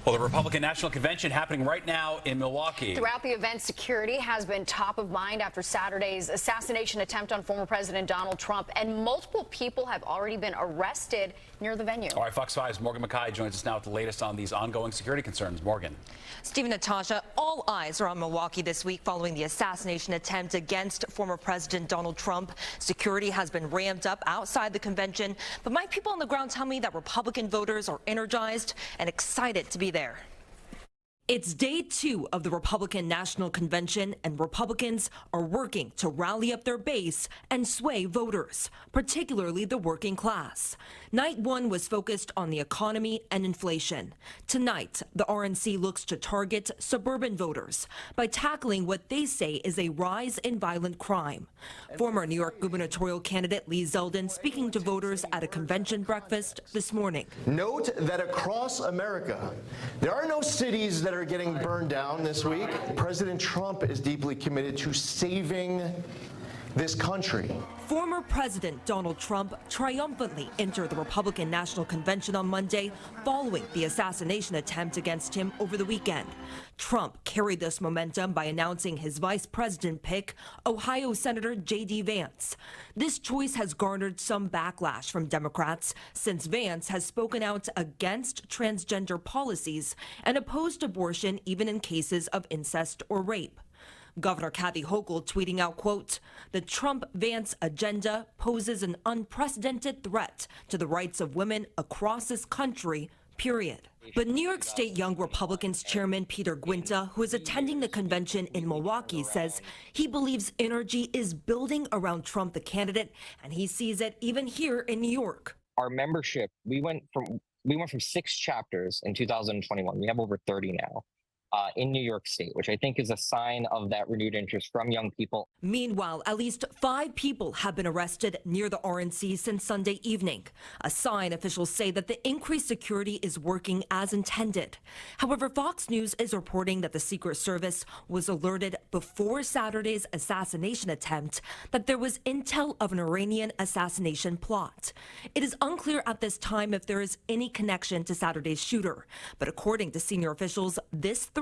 Well, the Republican National Convention happening right now in Milwaukee. Throughout the event, security has been top of mind after Saturday's assassination attempt on former President Donald Trump, and multiple people have already been arrested near the venue. All right, Fox 5's Morgan McKay joins us now with the latest on these ongoing security concerns. Morgan. Steve and Natasha, all eyes are on Milwaukee this week following the assassination attempt against former President Donald Trump. Security has been ramped up outside the convention, but my people on the ground tell me that Republican voters are energized and excited to be there. It's day 2 of the Republican National Convention, and Republicans are working to rally up their base and sway voters, particularly the working class. Night 1 was focused on the economy and inflation. Tonight, the RNC looks to target suburban voters by tackling what they say is a rise in violent crime. Former New York gubernatorial candidate Lee Zeldin speaking to voters at a convention breakfast this morning. Note that across America, there are no cities that are getting burned down this week. President Trump is deeply committed to saving this country. Former President Donald Trump triumphantly entered the Republican National Convention on Monday following the assassination attempt against him over the weekend. Trump carried this momentum by announcing his vice president pick, Ohio Senator J.D. Vance. This choice has garnered some backlash from Democrats since Vance has spoken out against transgender policies and opposed abortion even in cases of incest or rape. Governor Kathy Hochul tweeting out, quote, "The Trump-Vance agenda poses an unprecedented threat to the rights of women across this country, period." But New York State Young Republicans Chairman Peter Guinta, who is attending the convention in Milwaukee, says he believes energy is building around Trump, the candidate, and he sees it even here in New York. Our membership, we went from 6 chapters in 2021. We have over 30 now. In New York State, which I think is a sign of that renewed interest from young people. Meanwhile, at least 5 people have been arrested near the RNC since Sunday evening, a sign officials say that the increased security is working as intended. However, Fox News is reporting that the Secret Service was alerted before Saturday's assassination attempt that there was intel of an Iranian assassination plot. It is unclear at this time if there is any connection to Saturday's shooter, but according to senior officials, this threat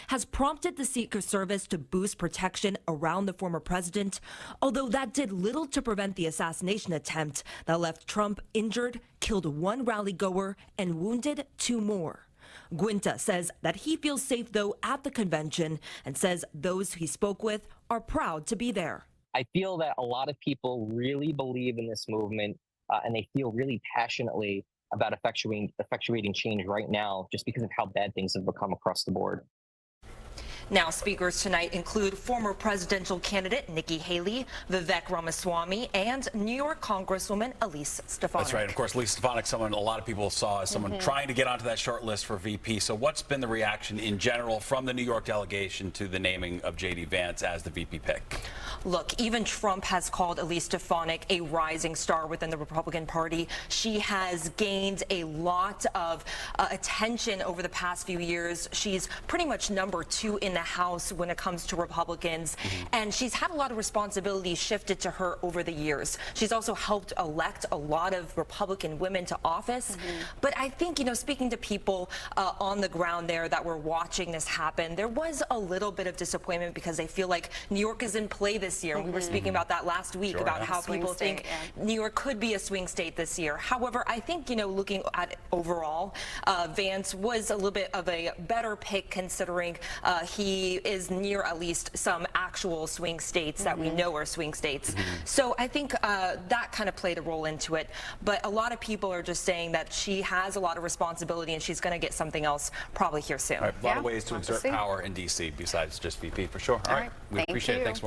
has prompted the Secret Service to boost protection around the former president, although that did little to prevent the assassination attempt that left Trump injured, killed 1 rally goer, and wounded 2 more. Guinta says that he feels safe, though, at the convention, and says those he spoke with are proud to be there. I feel that a lot of people really believe in this movement, and they feel really passionately about effectuating change right now just because of how bad things have become across the board. Now, speakers tonight include former presidential candidate Nikki Haley, Vivek Ramaswamy, and New York Congresswoman Elise Stefanik. That's right. Of course, Elise Stefanik, someone a lot of people saw as someone trying to get onto that short list for VP. So what's been the reaction in general from the New York delegation to the naming of J.D. Vance as the VP pick? Look, even Trump has called Elise Stefanik a rising star within the Republican Party. She has gained a lot of attention over the past few years. She's pretty much number 2 in the House when it comes to Republicans, and she's had a lot of responsibilities shifted to her over the years. She's also helped elect a lot of Republican women to office. But I think, speaking to people on the ground there that were watching this happen, there was a little bit of disappointment because they feel like New York is in play this year. We were speaking about that last week, about how people think New York could be a swing state this year. However, I think, looking at overall, Vance was a little bit of a better pick considering he is near at least some actual swing states that we know are swing states. So I think that kind of played a role into it. But a lot of people are just saying that she has a lot of responsibility and she's going to get something else probably here soon. All right, a lot of ways to exert power in D.C. besides just VP, for sure. All right. We appreciate it. Thanks, Mark.